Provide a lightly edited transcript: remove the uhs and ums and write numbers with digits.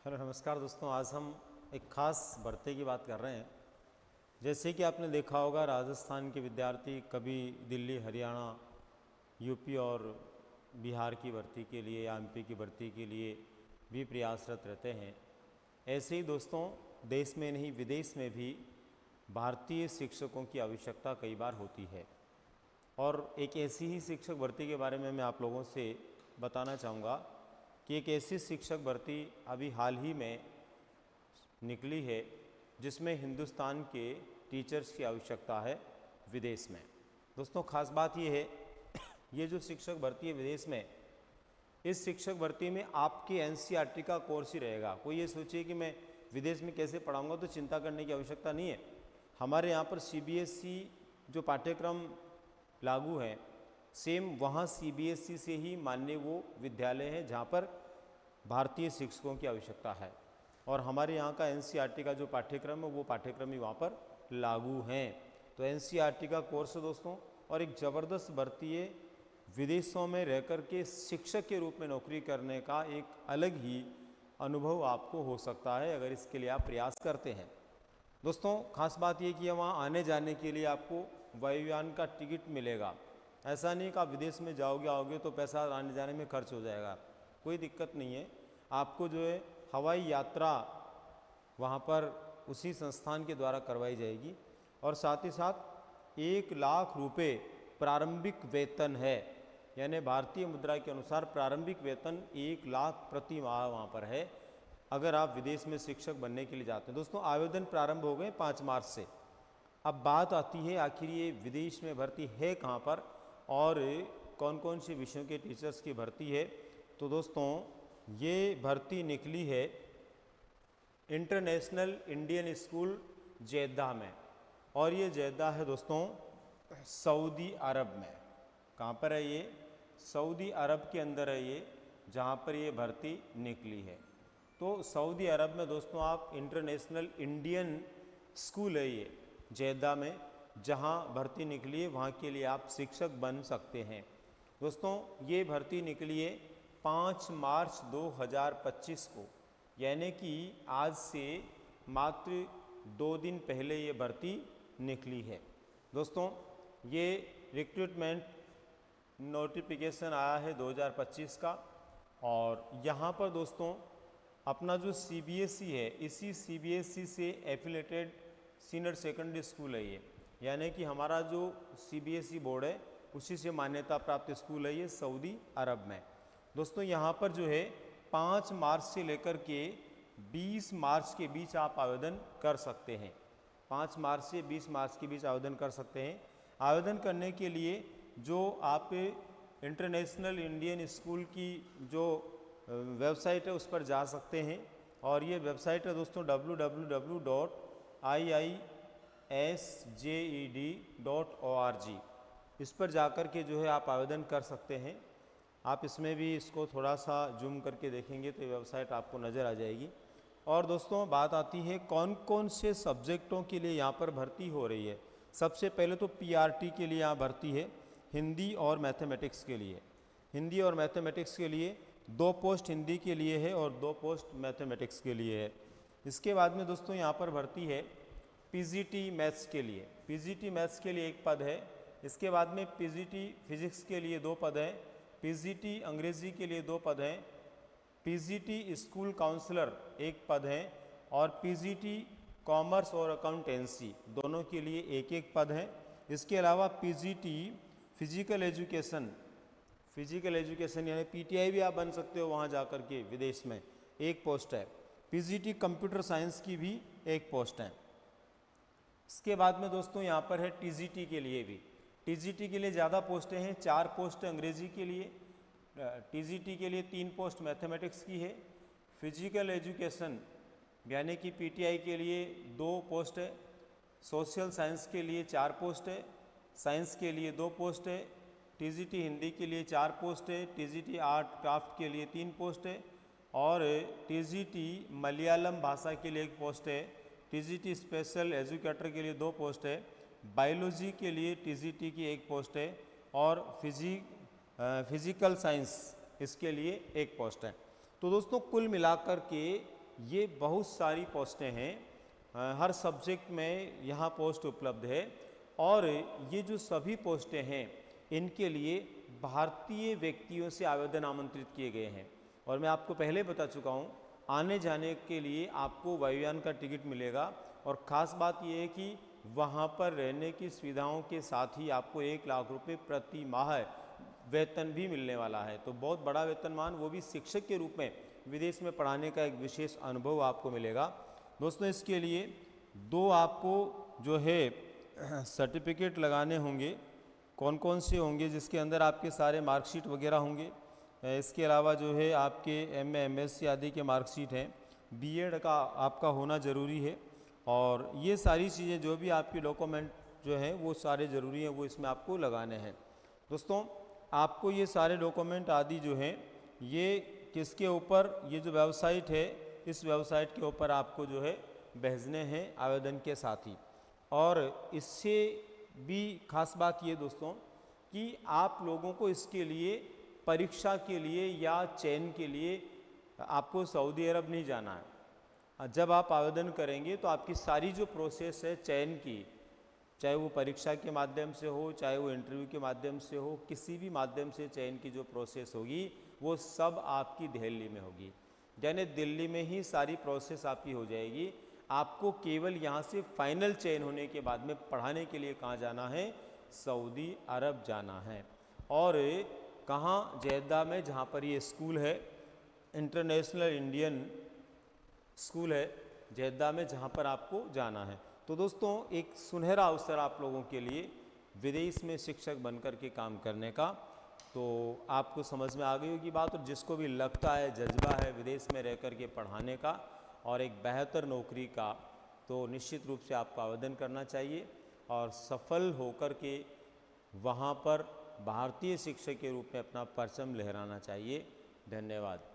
Hello नमस्कार दोस्तों। आज हम एक ख़ास भर्ती की बात कर रहे हैं। जैसे कि आपने देखा होगा, राजस्थान के विद्यार्थी कभी दिल्ली, हरियाणा, यूपी और बिहार की भर्ती के लिए या एमपी की भर्ती के लिए भी प्रयासरत रहते हैं। ऐसे ही दोस्तों, देश में नहीं विदेश में भी भारतीय शिक्षकों की आवश्यकता कई बार होती है। और एक ऐसी ही शिक्षक भर्ती के बारे में मैं आप लोगों से बताना चाहूँगा कि एक ऐसी शिक्षक भर्ती अभी हाल ही में निकली है जिसमें हिंदुस्तान के टीचर्स की आवश्यकता है विदेश में। दोस्तों, ख़ास बात ये है, ये जो शिक्षक भर्ती है विदेश में, इस शिक्षक भर्ती में आपके एनसीईआरटी का कोर्स ही रहेगा। कोई ये सोचिए कि मैं विदेश में कैसे पढ़ाऊँगा, तो चिंता करने की आवश्यकता नहीं है। हमारे यहाँ पर सीबीएसई जो पाठ्यक्रम लागू है, सेम वहाँ सीबीएसई से ही मान्य वो विद्यालय है जहाँ पर भारतीय शिक्षकों की आवश्यकता है। और हमारे यहाँ का एनसीईआरटी का जो पाठ्यक्रम है वो पाठ्यक्रम ही वहाँ पर लागू हैं। तो एनसीईआरटी का कोर्स है दोस्तों, और एक ज़बरदस्त भर्ती है। विदेशों में रह कर के शिक्षक के रूप में नौकरी करने का एक अलग ही अनुभव आपको हो सकता है अगर इसके लिए आप प्रयास करते हैं। दोस्तों, खास बात ये कि वहाँ आने जाने के लिए आपको वायुयान का टिकट मिलेगा। ऐसा नहीं कि आप विदेश में जाओगे आओगे तो पैसा आने जाने में खर्च हो जाएगा, कोई दिक्कत नहीं है। आपको जो है हवाई यात्रा वहाँ पर उसी संस्थान के द्वारा करवाई जाएगी, और साथ ही साथ 1,00,000 रुपये प्रारंभिक वेतन है। यानी भारतीय मुद्रा के अनुसार प्रारंभिक वेतन 1,00,000 प्रति माह वहाँ पर है अगर आप विदेश में शिक्षक बनने के लिए जाते हैं। दोस्तों, आवेदन प्रारंभ हो गए 5 मार्च से। अब बात आती है, आखिर ये विदेश में भर्ती है कहाँ पर और कौन कौन से विषयों के टीचर्स की भर्ती है। तो दोस्तों, ये भर्ती निकली है इंटरनेशनल इंडियन स्कूल जेद्दा में, और ये जेद्दा है दोस्तों सऊदी अरब में। कहाँ पर है ये? सऊदी अरब के अंदर है ये, जहाँ पर ये भर्ती निकली है। तो सऊदी अरब में दोस्तों आप इंटरनेशनल इंडियन स्कूल है ये जेद्दा में, जहाँ भर्ती निकली है वहाँ के लिए आप शिक्षक बन सकते हैं। दोस्तों, ये भर्ती निकली है 5 मार्च 2025 को, यानी कि आज से मात्र 2 दिन पहले ये भर्ती निकली है। दोस्तों, ये रिक्रूटमेंट नोटिफिकेशन आया है 2025 का, और यहाँ पर दोस्तों अपना जो सीबीएसई है, इसी सीबीएसई से एफिलेटेड सीनियर सेकेंडरी स्कूल है ये। यानी कि हमारा जो सीबीएसई बोर्ड है उसी से मान्यता प्राप्त स्कूल है ये सऊदी अरब में। दोस्तों, यहाँ पर जो है 5 मार्च से लेकर के 20 मार्च के बीच आप आवेदन कर सकते हैं। 5 मार्च से 20 मार्च के बीच आवेदन कर सकते हैं। आवेदन करने के लिए जो आप इंटरनेशनल इंडियन स्कूल की जो वेबसाइट है उस पर जा सकते हैं, और ये वेबसाइट है दोस्तों www.iisjed.org। इस पर जाकर के जो है आप आवेदन कर सकते हैं। आप इसमें भी इसको थोड़ा सा जूम करके देखेंगे तो ये वेबसाइट आपको नज़र आ जाएगी। और दोस्तों, बात आती है कौन कौन से सब्जेक्टों के लिए यहाँ पर भर्ती हो रही है। सबसे पहले तो पीआरटी के लिए यहाँ भर्ती है, हिंदी और मैथमेटिक्स के लिए। हिंदी और मैथमेटिक्स के लिए 2 पोस्ट हिंदी के लिए है और 2 पोस्ट मैथमेटिक्स के लिए है। इसके बाद में दोस्तों यहाँ पर भर्ती है पीजीटी मैथ्स के लिए। पीजीटी मैथ्स के लिए 1 पद है। इसके बाद में पीजीटी फिजिक्स के लिए 2 पद हैं। पीजीटी अंग्रेजी के लिए 2 पद हैं। पीजीटी स्कूल काउंसलर 1 पद है, और पीजीटी कॉमर्स और अकाउंटेंसी दोनों के लिए 1-1 पद है। इसके अलावा पीजीटी फिजिकल एजुकेशन यानी पीटीआई भी आप बन सकते हो वहाँ जाकर के विदेश में, 1 पोस्ट है। पीजीटी कंप्यूटर साइंस की भी 1 पोस्ट है। इसके बाद में दोस्तों यहाँ पर है टीजीटी के लिए भी। टीजीटी के लिए ज़्यादा पोस्टें हैं, 4 पोस्ट अंग्रेजी के लिए। टीजीटी के लिए 3 पोस्ट मैथमेटिक्स की है। फिजिकल एजुकेशन यानी कि पीटीआई के लिए 2 पोस्ट है। सोशल साइंस के लिए 4 पोस्ट है। साइंस के लिए 2 पोस्ट है। टीजीटी हिंदी के लिए 4 पोस्ट है। टीजीटी आर्ट क्राफ्ट के लिए 3 पोस्ट है, और टीजीटी मलयालम भाषा के लिए 1 पोस्ट है। टीजीटी स्पेशल एजुकेटर के लिए 2 पोस्ट है। बायोलॉजी के लिए टीजीटी की 1 पोस्ट है, और फिजिकल साइंस इसके लिए 1 पोस्ट है। तो दोस्तों, कुल मिलाकर के ये बहुत सारी पोस्टें हैं, हर सब्जेक्ट में यहाँ पोस्ट उपलब्ध है। और ये जो सभी पोस्टें हैं इनके लिए भारतीय व्यक्तियों से आवेदन आमंत्रित किए गए हैं। और मैं आपको पहले बता चुका हूँ, आने जाने के लिए आपको वायुयान का टिकट मिलेगा। और ख़ास बात यह है कि वहाँ पर रहने की सुविधाओं के साथ ही आपको 1 लाख रुपए प्रति माह वेतन भी मिलने वाला है। तो बहुत बड़ा वेतनमान, वो भी शिक्षक के रूप में विदेश में पढ़ाने का एक विशेष अनुभव आपको मिलेगा। दोस्तों, इसके लिए 2 आपको जो है सर्टिफिकेट लगाने होंगे। कौन कौन से होंगे? जिसके अंदर आपके सारे मार्कशीट वगैरह होंगे। इसके अलावा जो है आपके MA MSc आदि के मार्कशीट हैं, B.Ed का आपका होना ज़रूरी है। और ये सारी चीज़ें जो भी आपके डॉक्यूमेंट जो हैं वो सारे ज़रूरी हैं, वो इसमें आपको लगाने हैं। दोस्तों, आपको ये सारे डॉक्यूमेंट आदि जो हैं ये किसके ऊपर, ये जो वेबसाइट है इस वेबसाइट के ऊपर आपको जो है भेजने हैं आवेदन के साथ ही। और इससे भी खास बात ये दोस्तों कि आप लोगों को इसके लिए परीक्षा के लिए या चयन के लिए आपको सऊदी अरब नहीं जाना है। जब आप आवेदन करेंगे तो आपकी सारी जो प्रोसेस है चयन की, चाहे वो परीक्षा के माध्यम से हो, चाहे वो इंटरव्यू के माध्यम से हो, किसी भी माध्यम से चयन की जो प्रोसेस होगी वो सब आपकी दिल्ली में होगी। यानी दिल्ली में ही सारी प्रोसेस आपकी हो जाएगी। आपको केवल यहाँ से फाइनल चयन होने के बाद में पढ़ाने के लिए कहाँ जाना है? सऊदी अरब जाना है। और कहाँ? जेद्दा में, जहाँ पर ये स्कूल है, इंटरनेशनल इंडियन स्कूल है जेद्दा में, जहाँ पर आपको जाना है। तो दोस्तों, एक सुनहरा अवसर आप लोगों के लिए विदेश में शिक्षक बनकर के काम करने का। तो आपको समझ में आ गई होगी बात। और जिसको भी लगता है, जज्बा है विदेश में रह कर के पढ़ाने का और एक बेहतर नौकरी का, तो निश्चित रूप से आपको आवेदन करना चाहिए और सफल होकर के वहाँ पर भारतीय शिक्षक के रूप में अपना परचम लहराना चाहिए। धन्यवाद।